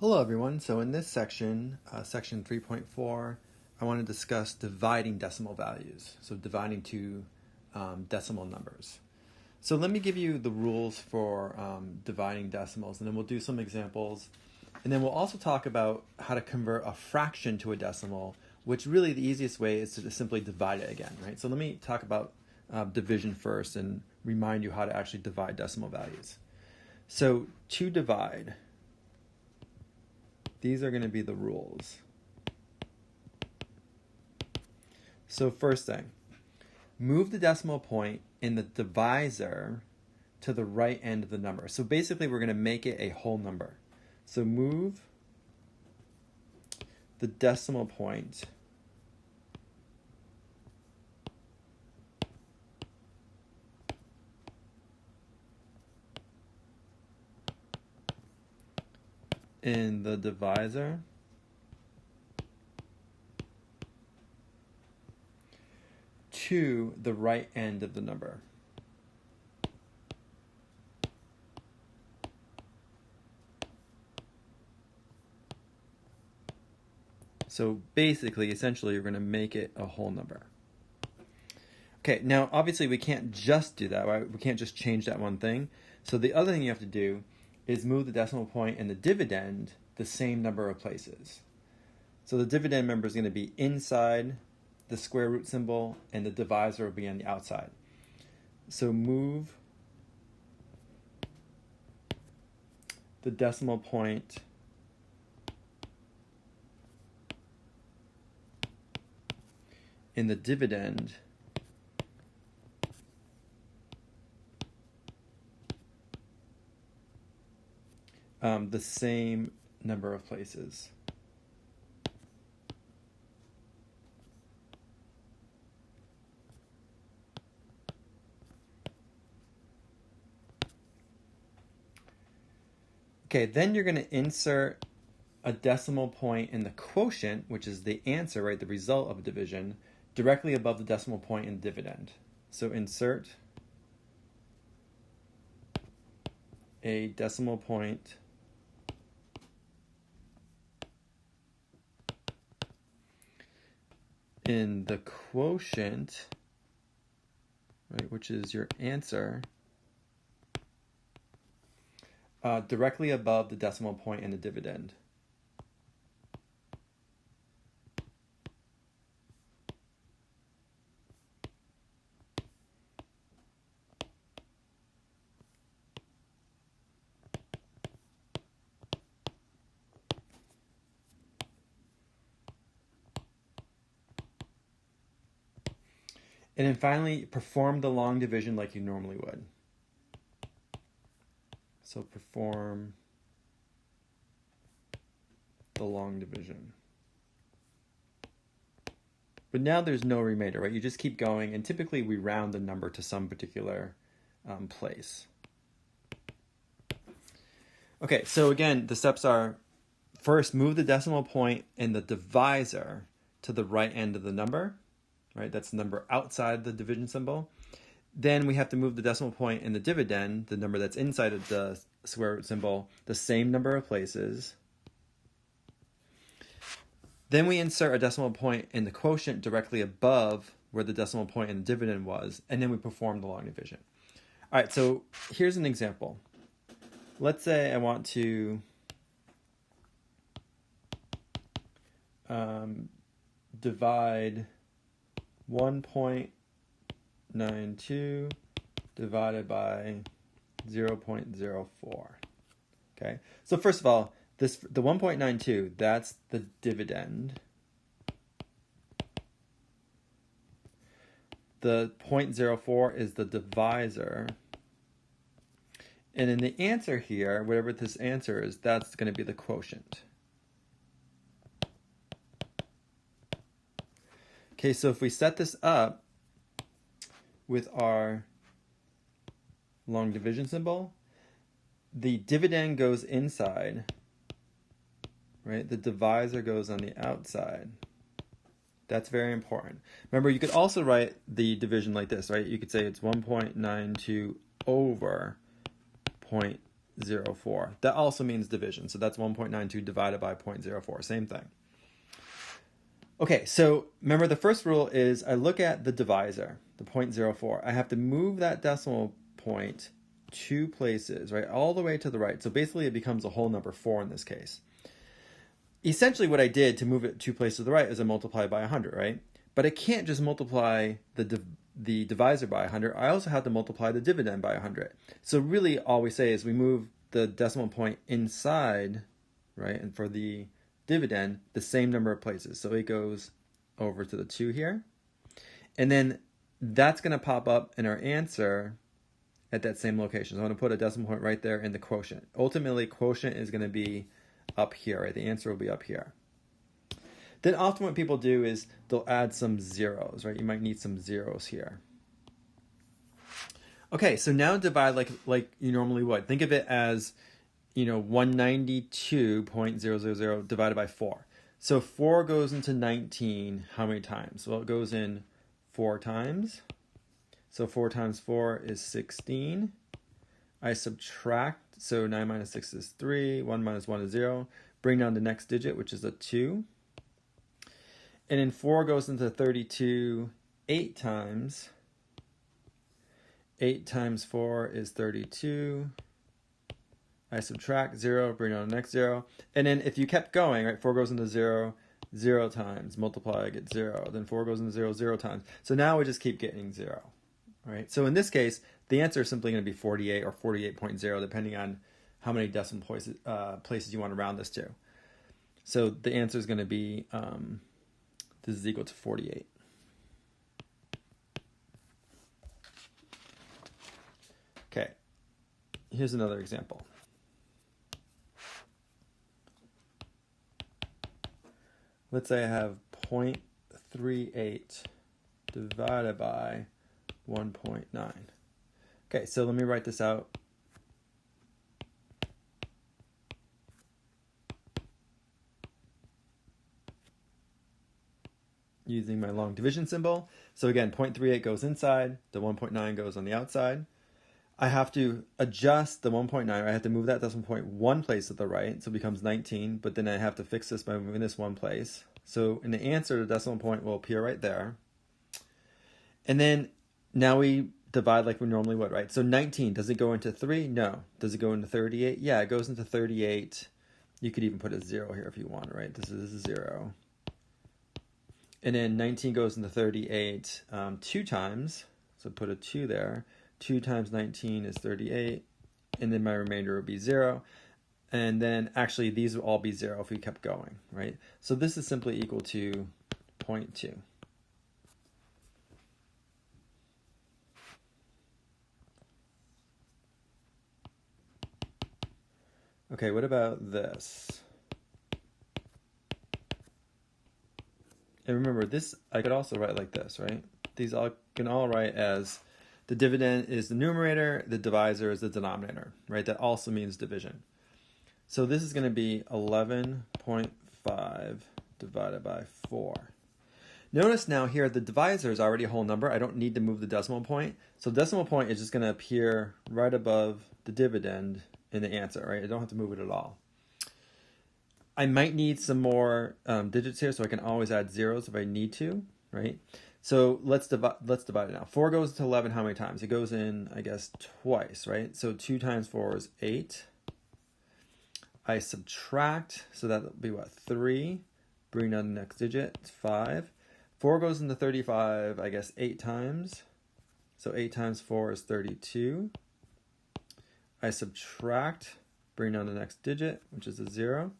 Hello everyone, so in this section, section 3.4, I want to discuss dividing decimal values, so dividing two decimal numbers. So let me give you the rules for dividing decimals, and then we'll do some examples, and then we'll also talk about how to convert a fraction to a decimal, which really the easiest way is to just simply divide it again, right? So let me talk about division first and remind you how to actually divide decimal values. So to divide, these are going to be the rules. So first thing, move the decimal point in the divisor to the right end of the number. So basically we're going to make it a whole number. So move the decimal point in the divisor to the right end of the number. So basically, essentially, you're going to make it a whole number. Okay, now obviously we can't just do that, right? We can't just change that one thing. So the other thing you have to do is move the decimal point and the dividend the same number of places. So the dividend member is going to be inside the square root symbol, and the divisor will be on the outside. So move the decimal point in the dividend the same number of places. Okay, then you're going to insert a decimal point in the quotient, which is the answer, right, the result of a division, directly above the decimal point in dividend. So insert a decimal point in the quotient, right, which is your answer, directly above the decimal point in the dividend. And then finally, perform the long division like you normally would. So perform the long division. But now there's no remainder, right? You just keep going, and typically we round the number to some particular place. Okay, so again, the steps are, first, move the decimal point in the divisor to the right end of the number, right? That's the number outside the division symbol. Then we have to move the decimal point in the dividend, the number that's inside of the square root symbol, the same number of places. Then we insert a decimal point in the quotient directly above where the decimal point in the dividend was, and then we perform the long division. All right, so here's an example. Let's say I want to divide 1.92 divided by 0.04. Okay, so first of all, the 1.92, that's the dividend. The 0.04 is the divisor. And in the answer here, whatever this answer is, that's going to be the quotient. Okay, so if we set this up with our long division symbol, the dividend goes inside, right? The divisor goes on the outside. That's very important. Remember, you could also write the division like this, right? You could say it's 1.92 over 0.04. That also means division. So that's 1.92 divided by 0.04. Same thing. Okay, so remember the first rule is I look at the divisor, the 0.04. I have to move that decimal point 2 places, right? All the way to the right. So basically it becomes a whole number 4 in this case. Essentially what I did to move it 2 places to the right is I multiplied by 100, right? But I can't just multiply the divisor by 100. I also have to multiply the dividend by 100. So really all we say is we move the decimal point inside, right? And for the dividend, the same number of places. So it goes over to the 2 here. And then that's going to pop up in our answer at that same location. So I'm going to put a decimal point right there in the quotient. Ultimately, quotient is going to be up here, right? The answer will be up here. Then often what people do is they'll add some zeros, right? You might need some zeros here. Okay, so now divide like you normally would. Think of it as, 192.000 divided by 4. So 4 goes into 19 how many times? Well, it goes in 4 times. So 4 times 4 is 16. I subtract, so 9 minus 6 is 3. 1 minus 1 is 0. Bring down the next digit, which is a 2. And then 4 goes into 32 8 times. 8 times 4 is 32. I subtract 0, bring down the next 0. And then if you kept going, right, 4 goes into 0, 0 times. Multiply, I get 0. Then 4 goes into 0, 0 times. So now we just keep getting 0. Right? So in this case, the answer is simply going to be 48 or 48.0, depending on how many decimal places you want to round this to. So the answer is going to be, this is equal to 48. Okay, here's another example. Let's say I have 0.38 divided by 1.9. Okay, so let me write this out. Using my long division symbol. So again, 0.38 goes inside, the 1.9 goes on the outside. I have to adjust the 1.9, I have to move that decimal point 1 place to the right, so it becomes 19, but then I have to fix this by moving this 1 place. So in the answer, the decimal point will appear right there. And then now we divide like we normally would, right? So 19, does it go into 3? No. Does it go into 38? Yeah, it goes into 38. You could even put a 0 here if you want, right? This is a 0. And then 19 goes into 38 2 times. So put a 2 there. 2 times 19 is 38. And then my remainder would be 0. And then actually these will all be 0 if we kept going, right? So this is simply equal to 0.2. Okay, what about this? And remember, this I could also write like this, right? These can all write as the dividend is the numerator, the divisor is the denominator, right? That also means division. So this is going to be 11.5 divided by 4. Notice now here the divisor is already a whole number. I don't need to move the decimal point. So the decimal point is just going to appear right above the dividend in the answer, right? I don't have to move it at all. I might need some more digits here, so I can always add zeros if I need to, right? So let's divide it now. 4 goes to 11 how many times? It goes in, I guess, twice, right? So 2 times 4 is 8. I subtract, so that'll be what, 3. Bring down the next digit, it's 5. 4 goes into 35, I guess, 8 times. So 8 times 4 is 32. I subtract, bring down the next digit, which is a 0.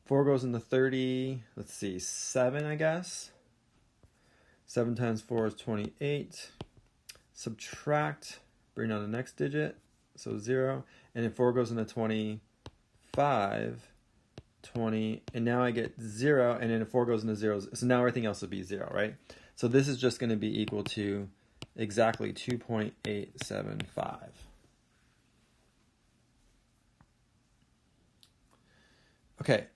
4 goes into 30, let's see, 7, I guess. 7 times 4 is 28. Subtract, bring down the next digit, so 0. And then 4 goes into 25, 20, and now I get 0, and then 4 goes into 0. So now everything else will be 0, right? So this is just going to be equal to exactly 2.875. Okay,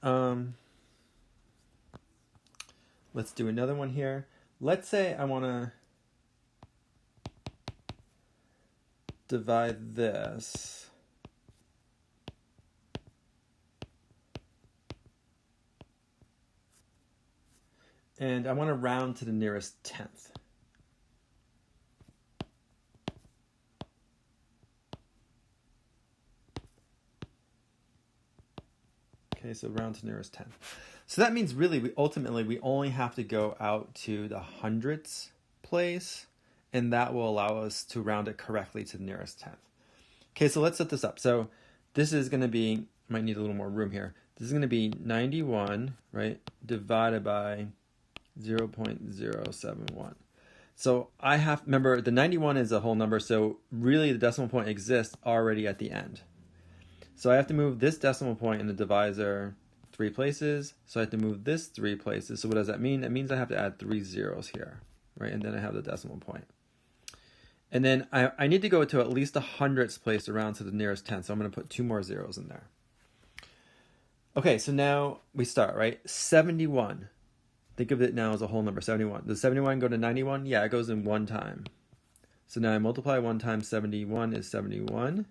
let's do another one here. Let's say I want to divide this And I want to round to the nearest tenth. Okay, so round to nearest tenth. So that means really, we only have to go out to the hundredths place, and that will allow us to round it correctly to the nearest tenth. Okay, so let's set this up. So this is going to be, might need a little more room here. This is going to be 91, right, divided by 0.071. So I have, remember, the 91 is a whole number, so really the decimal point exists already at the end. So I have to move this decimal point in the divisor 3 places. So I have to move this 3 places. So what does that mean? That means I have to add 3 zeros here, right? And then I have the decimal point. And then I need to go to at least a hundredths place around to the nearest 10. So I'm going to put 2 more zeros in there. Okay, so now we start, right? 71. Think of it now as a whole number, 71. Does 71 go to 91? Yeah, it goes in 1 time. So now I multiply 1 times 71 is 71.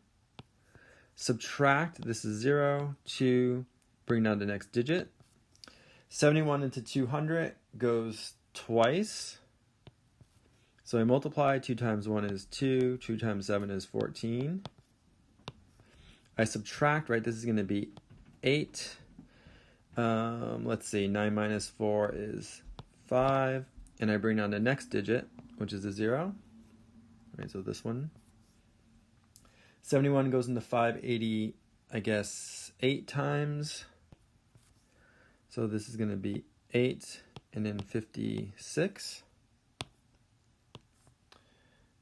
Subtract, this is 0, 2, bring down the next digit. 71 into 200 goes twice. So I multiply, 2 times 1 is 2, 2 times 7 is 14. I subtract, right, this is going to be 8. Let's see, 9 minus 4 is 5. And I bring down the next digit, which is a 0. Right, so this one. 71 goes into 580, I guess, 8 times. So this is going to be 8 and then 56.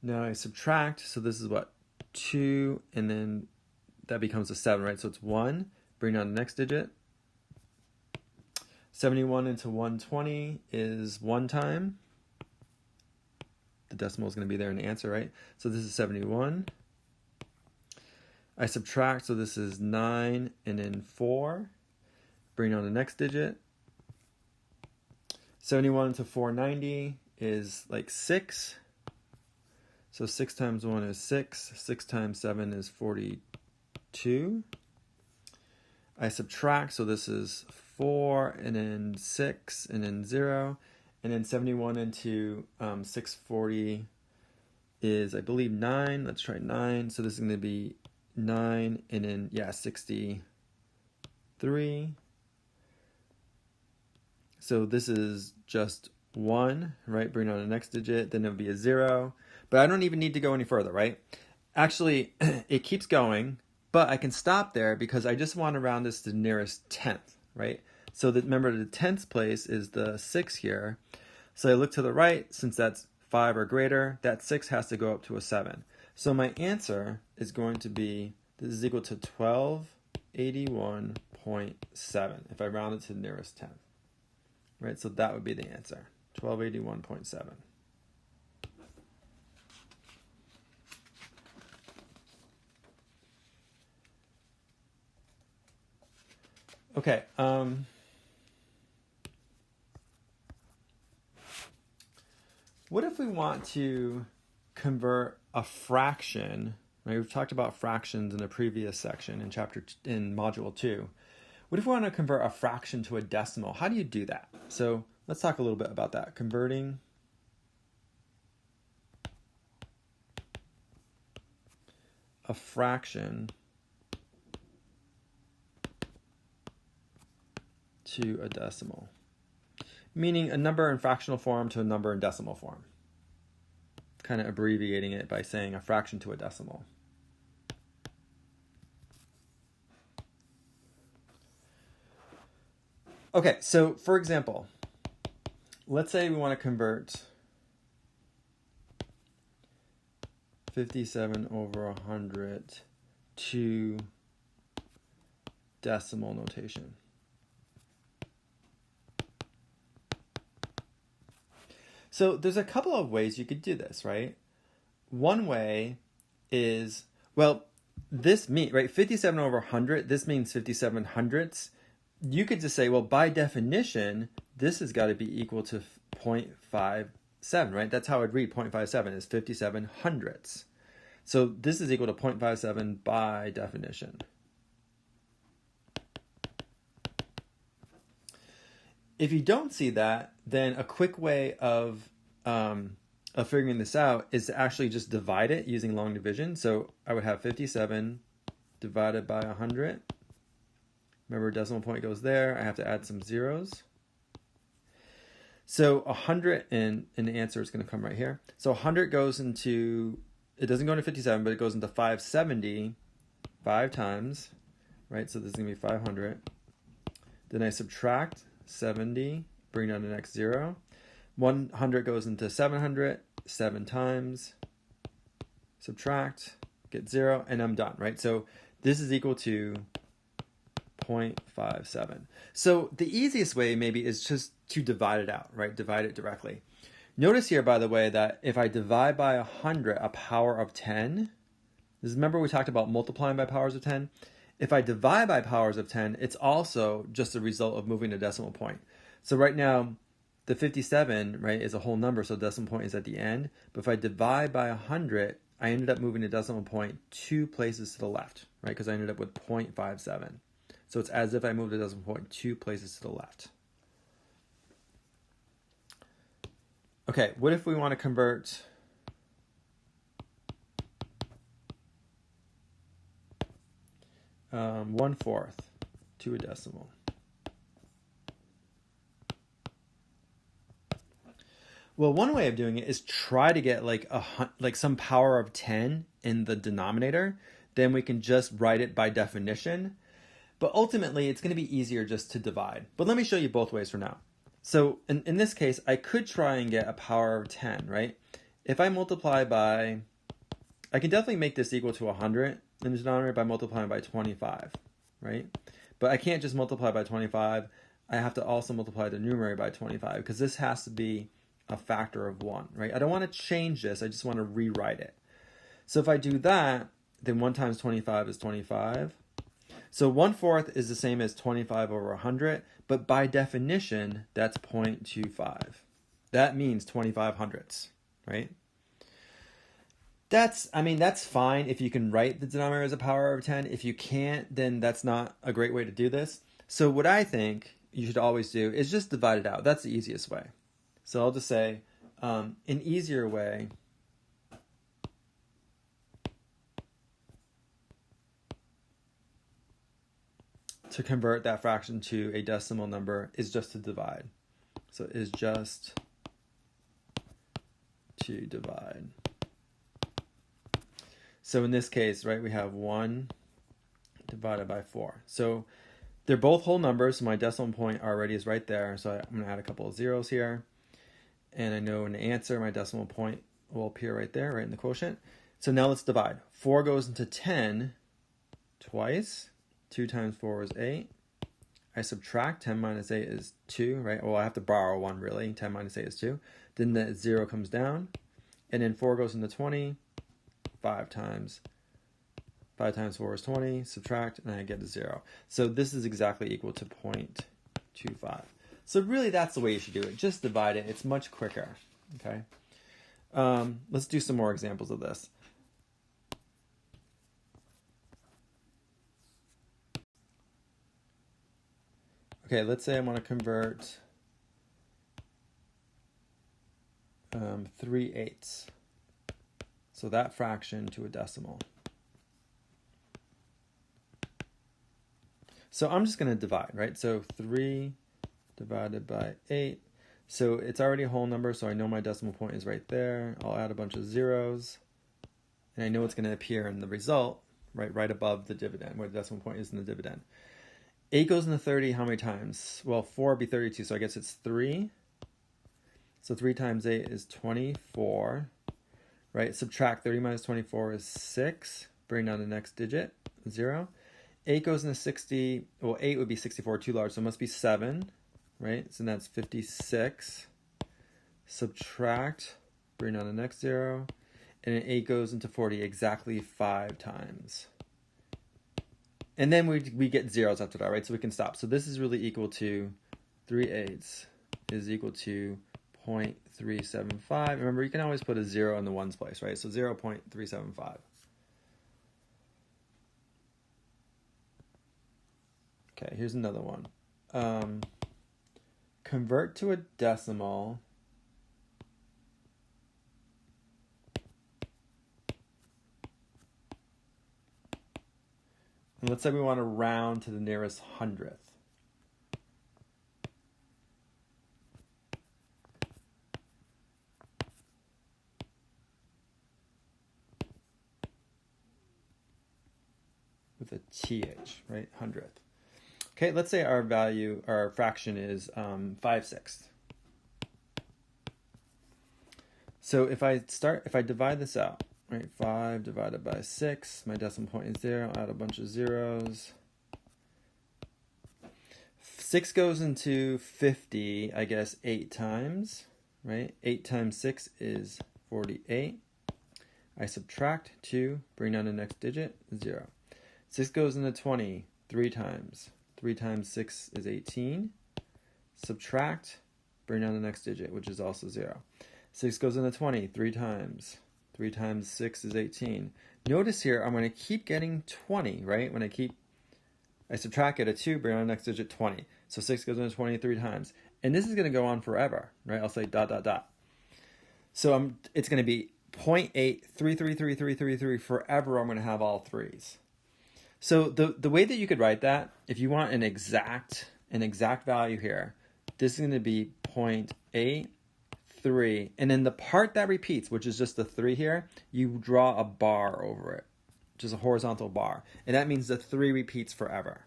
Now I subtract, so this is what? 2, and then that becomes a 7, right? So it's 1. Bring down the next digit. 71 into 120 is 1 time. The decimal is going to be there in the answer, right? So this is 71. I subtract, so this is 9 and then 4. Bring down the next digit. 71 to 490 is like 6. So 6 times 1 is 6. 6 times 7 is 42. I subtract, so this is 4 and then 6 and then 0. And then 71 into 640 is, I believe, 9. Let's try 9. So this is going to be 9 and then, yeah, 63. So this is just 1, right? Bring on the next digit, then it would be a 0. But I don't even need to go any further, right? Actually, it keeps going, but I can stop there because I just want to round this to the nearest tenth, right? So that, remember, the tenth place is the 6 here. So I look to the right, since that's 5 or greater, that 6 has to go up to a 7. So my answer is going to be, this is equal to 1281.7 if I round it to the nearest tenth. Right, so that would be the answer, 1281.7. Okay, what if we want to convert a fraction? Right, we've talked about fractions in a previous section in module 2. What if we want to convert a fraction to a decimal? How do you do that? So let's talk a little bit about that. Converting a fraction to a decimal. Meaning a number in fractional form to a number in decimal form. Kind of abbreviating it by saying a fraction to a decimal. Okay, so for example, let's say we want to convert 57 over 100 to decimal notation. So there's a couple of ways you could do this, right? One way is, well, this means, right, 57 over 100, this means 57 hundredths. You could just say, well, by definition, this has got to be equal to 0.57, right? That's how I'd read 0.57 is 57 hundredths. So this is equal to 0.57 by definition. If you don't see that, then a quick way of figuring this out is to actually just divide it using long division. So I would have 57 divided by 100. Remember, decimal point goes there. I have to add some zeros. So 100, and the answer is going to come right here. So 100 goes into, it doesn't go into 57, but it goes into 570 5 times, right? So this is going to be 500. Then I subtract 70, bring down the next 0. 100 goes into 700 7 times, subtract, get 0, and I'm done, right? So this is equal to 0.57. So the easiest way maybe is just to divide it out, right? Divide it directly. Notice here, by the way, that if I divide by 100 a power of 10, remember we talked about multiplying by powers of 10? If I divide by powers of 10, it's also just a result of moving a decimal point. So right now, the 57, right, is a whole number, so the decimal point is at the end. But if I divide by 100, I ended up moving the decimal point 2 places to the left, right? Because I ended up with 0.57. So it's as if I moved the decimal point 2 places to the left. Okay, what if we want to convert 1/4 to a decimal? Well, one way of doing it is try to get like some power of 10 in the denominator. Then we can just write it by definition. But ultimately, it's going to be easier just to divide. But let me show you both ways for now. So in this case, I could try and get a power of 10, right? If I multiply by, I can definitely make this equal to 100 in the denominator by multiplying by 25, right? But I can't just multiply by 25. I have to also multiply the numerator by 25 because this has to be a factor of 1, right? I don't want to change this. I just want to rewrite it. So if I do that, then 1 times 25 is 25. So 1/4 is the same as 25 over 100, but by definition, that's 0.25. That means 25 hundredths, right? That's fine if you can write the denominator as a power of 10. If you can't, then that's not a great way to do this. So what I think you should always do is just divide it out. That's the easiest way. So I'll just say, an easier way to convert that fraction to a decimal number is just to divide. So it is just to divide. So in this case, right, we have 1 divided by 4. So they're both whole numbers, so my decimal point already is right there. So I'm going to add a couple of zeros here. And I know in the answer, my decimal point will appear right there, right in the quotient. So now let's divide. 4 goes into 10 twice. 2 times 4 is 8. I subtract 10 minus 8 is 2, right? Well, I have to borrow 1 really. 10 minus 8 is 2. Then the 0 comes down. And then 4 goes into 20. 5 times 4 is 20. Subtract, and I get a 0. So this is exactly equal to 0.25. So really that's the way you should do it. Just divide it. It's much quicker. Okay. Let's do some more examples of this. Okay, let's say I want to convert 3/8. So that fraction to a decimal. So I'm just going to divide, right? So 3 divided by 8. So it's already a whole number, so I know my decimal point is right there. I'll add a bunch of zeros. And I know it's going to appear in the result, right above the dividend, where the decimal point is in the dividend. 8 goes into 30 how many times? Well, 4 would be 32, so I guess it's 3. So 3 times 8 is 24, right? Subtract 30 minus 24 is 6. Bring down the next digit, 0. 8 goes into 60. Well, 8 would be 64, too large, so it must be 7, right? So that's 56. Subtract, bring down the next 0. And then 8 goes into 40 exactly 5 times. And then we get zeros after that, right? So we can stop. So this is really equal to 3/8 is equal to 0.375. Remember, you can always put a 0 in the ones place, right? So 0.375. Okay, here's another one. convert to a decimal. And let's say we want to round to the nearest hundredth. With a TH, right? Hundredth. Okay, let's say our value, our fraction is 5/6. So if I divide this out, right? 5 divided by 6, my decimal point is 0, add a bunch of zeros. 6 goes into 50, I guess, 8 times, right? 8 times 6 is 48. I subtract 2, bring down the next digit, 0. 6 goes into 20 3 times. 3 times 6 is 18. Subtract, bring down the next digit, which is also 0. 6 goes into 20 3 times. 3 times 6 is 18. Notice here, I'm going to keep getting 20, right? When I subtract it, a 2, bring down the next digit, 20. So 6 goes into 20 3 times. And this is going to go on forever, right? I'll say ... So it's going to be 0.8333333 forever. I'm going to have all threes. So the way that you could write that, if you want an exact value here, this is going to be 0.83, and then the part that repeats, which is just the 3 here, you draw a bar over it, just a horizontal bar, and that means the 3 repeats forever.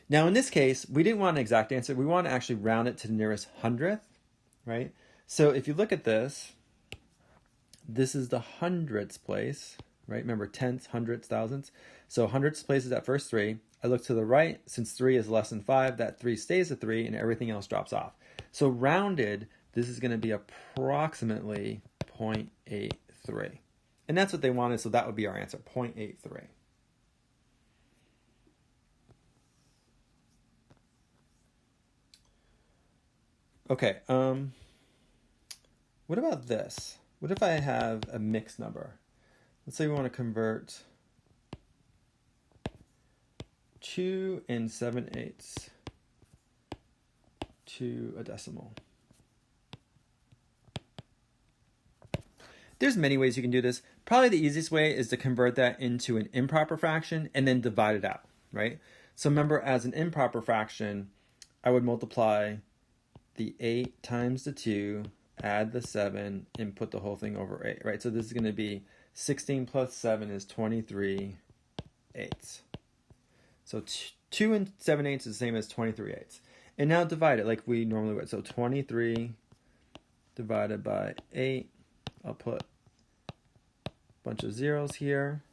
Now in this case, we didn't want an exact answer. We want to actually round it to the nearest hundredth, right? So if you look at this, this is the hundredths place, right? Remember, tenths, hundredths, thousandths. So hundredths place is that first 3. I look to the right. Since 3 is less than 5, that 3 stays a 3, and everything else drops off. So rounded, this is going to be approximately 0.83. And that's what they wanted, so that would be our answer, 0.83. Okay, what about this? What if I have a mixed number? Let's say we want to convert 2 7/8 to a decimal. There's many ways you can do this. Probably the easiest way is to convert that into an improper fraction and then divide it out, right? So remember, as an improper fraction, I would multiply the 8 times the 2, add the 7, and put the whole thing over 8, right? So this is going to be 16 plus 7 is 23/8. So 2 7/8 is the same as 23/8. And now divide it like we normally would. So 23 divided by 8. I'll put a bunch of zeros here.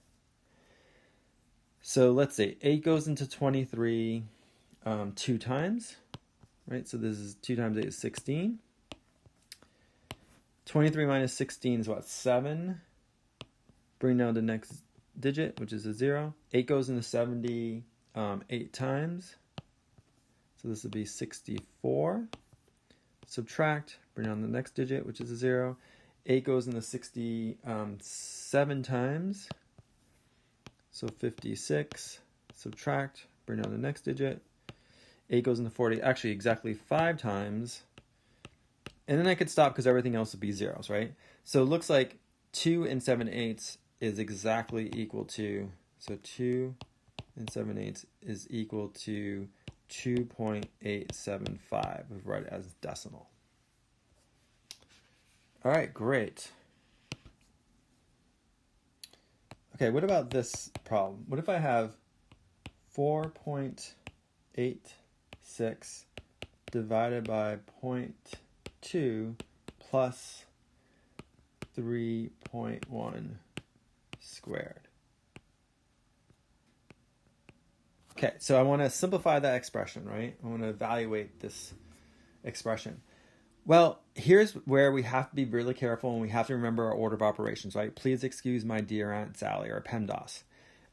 So let's see. 8 goes into 23 2 times. Right, so this is 2 times 8 is 16. 23 minus 16 is what? 7. Bring down the next digit, which is a 0. 8 goes into 70 8 times. So this would be 64. Subtract, bring down the next digit, which is a 0. 8 goes into 67 times. So 56. Subtract, bring down the next digit. 8 goes into 40, actually exactly 5 times. And then I could stop because everything else would be zeros, right? So it looks like 2 7/8 is exactly equal to, so 2 7/8 is equal to 2.875. We write it as decimal. All right, great. Okay, what about this problem? What if I have 4.86 divided by 0.2 plus 3.1 squared? Okay, so I want to simplify that expression, right? I want to evaluate this expression. Well, here's where we have to be really careful and we have to remember our order of operations, right? Please excuse my dear Aunt Sally, or PEMDAS.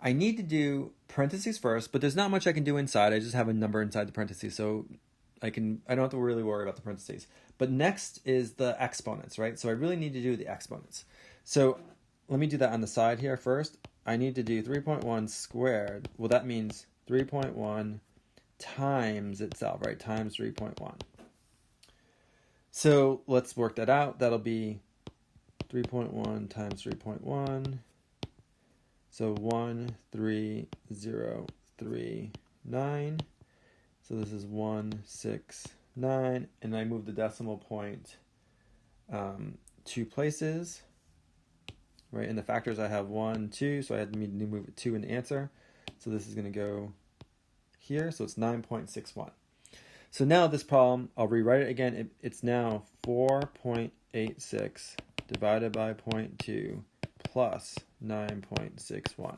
I need to do parentheses first, but there's not much I can do inside. I just have a number inside the parentheses, so I don't have to really worry about the parentheses. But next is the exponents, right? So I really need to do the exponents. So let me do that on the side here first. I need to do 3.1 squared. Well, that means 3.1 times itself, right? Times 3.1. So let's work that out. That'll be 3.1 times 3.1. So 13039. So this is 169, and I move the decimal point 2 places. Right, in the factors I have 1, 2, so I had to move it 2 in the answer. So this is going to go here, so it's 9.61. So now this problem, I'll rewrite it again. It's now 4.86 divided by 0.2 plus 9.61.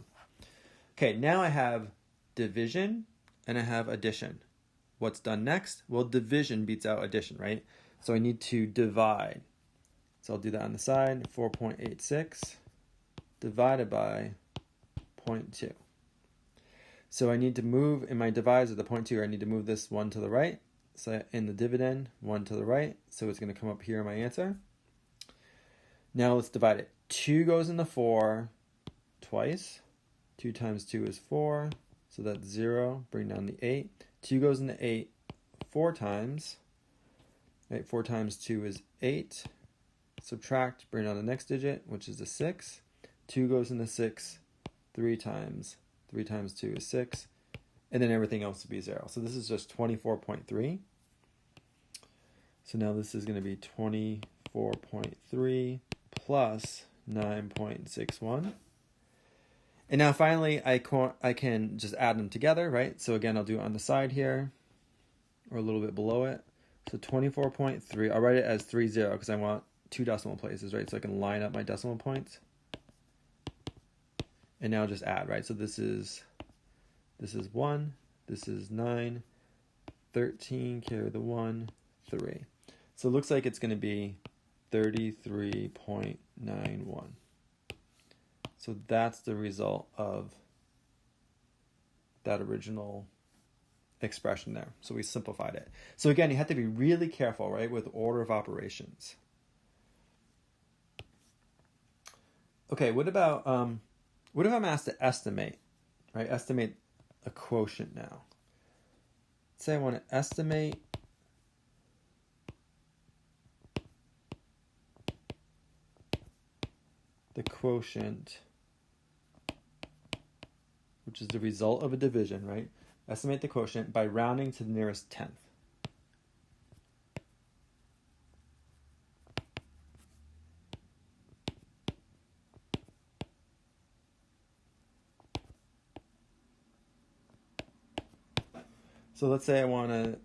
Okay, now I have division and I have addition. What's done next? Well, division beats out addition, right? So I need to divide. So I'll do that on the side. 4.86 divided by 0.2. So I need to move, in my divisor, the 0.2, I need to move this 1 to the right. So in the dividend, 1 to the right. So it's going to come up here in my answer. Now let's divide it. 2 goes into 4 twice. 2 times 2 is 4. So that's 0. Bring down the 8. 2 goes into 8 4 times. Right, 4 times 2 is 8. Subtract, bring down the next digit, which is the 6. 2 goes into 6 3 times. 3 times 2 is 6. And then everything else will be 0. So this is just 24.3. So now this is going to be 24.3 plus 9.61. And now finally, I can just add them together, right? So again, I'll do it on the side here, or a little bit below it. So 24.3, I'll write it as 30 because I want 2 decimal places, right? So I can line up my decimal points. And now just add, right? So this is 1, this is 9, 13, carry the 1, 3. So it looks like it's going to be 33.91. So that's the result of that original expression there. So we simplified it. So again, you have to be really careful, right, with order of operations. Okay, what if I'm asked to estimate, right? Estimate a quotient now. Let's say I want to estimate the quotient, which is the result of a division, right? Estimate the quotient by rounding to the nearest tenth. So let's say I want to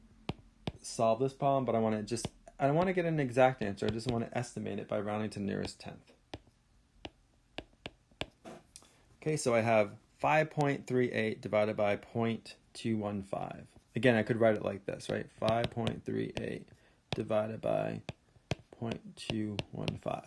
solve this problem, but I don't want to get an exact answer. I just want to estimate it by rounding to the nearest tenth. Okay, so I have 5.38 divided by 0.215. Again, I could write it like this, right? 5.38 divided by 0.215.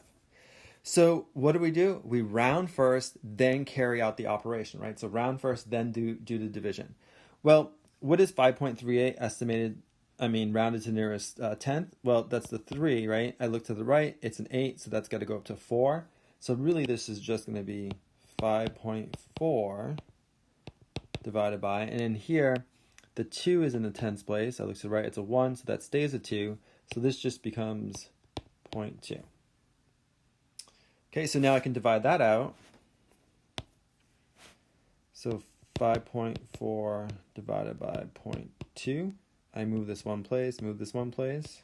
So what do? We round first, then carry out the operation, right? So round first, then do the division. Well, what is 5.38 rounded to nearest tenth? Well, that's the 3, right? I look to the right, it's an 8, so that's got to go up to 4. So really this is just going to be 5.4 divided by, and in here, the 2 is in the tens place. I look to the right, it's a 1, so that stays a 2. So this just becomes 0.2. Okay, so now I can divide that out. So 5.4 divided by 0.2. I move this one place, move this one place.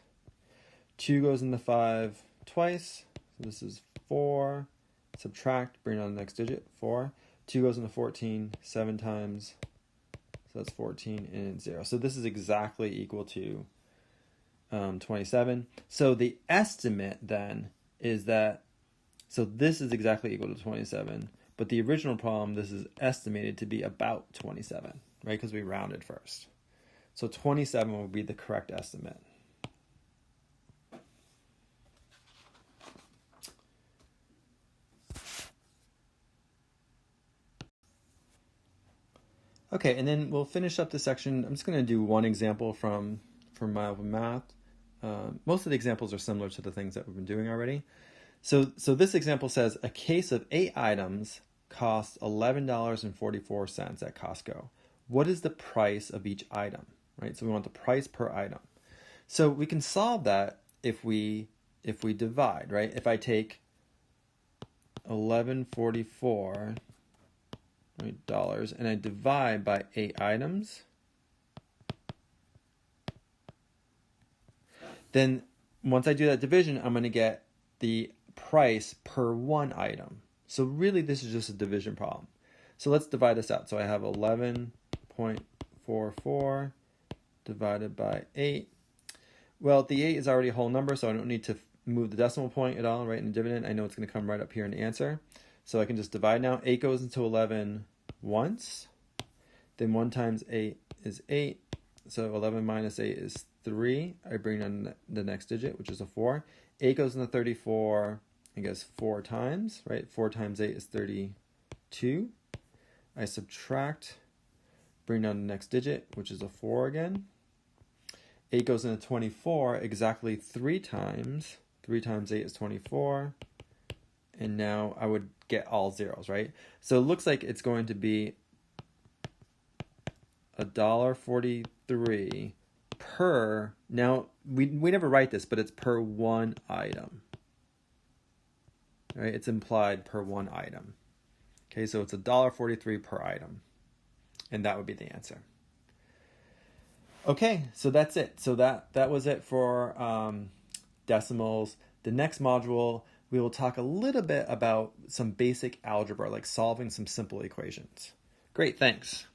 2 goes into 5 twice, so this is 4. Subtract, bring down the next digit, 4. 2 goes into 14 7 times, so that's 14 and 0. So this is exactly equal to 27. So the estimate then is that, so this is exactly equal to 27, but the original problem, this is estimated to be about 27, right? Because we rounded first. So 27 would be the correct estimate. Okay, and then we'll finish up this section. I'm just going to do one example from Mile Math. Most of the examples are similar to the things that we've been doing already. So this example says a case of 8 items costs $11.44 at Costco. What is the price of each item? Right? So we want the price per item. So we can solve that if we divide, right? If I take 1144 dollars and I divide by 8 items, then once I do that division, I'm going to get the price per one item. So really, this is just a division problem. So let's divide this out. So I have 11.44 divided by 8. Well, the 8 is already a whole number, so I don't need to move the decimal point at all, right, in the dividend. I know it's going to come right up here in the answer. So I can just divide now. 8 goes into 11 once. Then 1 times 8 is 8. So 11 minus 8 is 3. I bring down the next digit, which is a 4. 8 goes into 34, I guess, 4 times, right? 4 times 8 is 32. I subtract, bring down the next digit, which is a 4 again. 8 goes into 24 exactly 3 times. 3 times 8 is 24. And now I would get all zeros, right? So it looks like it's going to be $1.43 per, now we never write this, but it's per one item. Right? It's implied per one item. Okay, so it's $1.43 per item. And that would be the answer. Okay, so that's it. So that was it for decimals. The next module, we will talk a little bit about some basic algebra, like solving some simple equations. Great, thanks.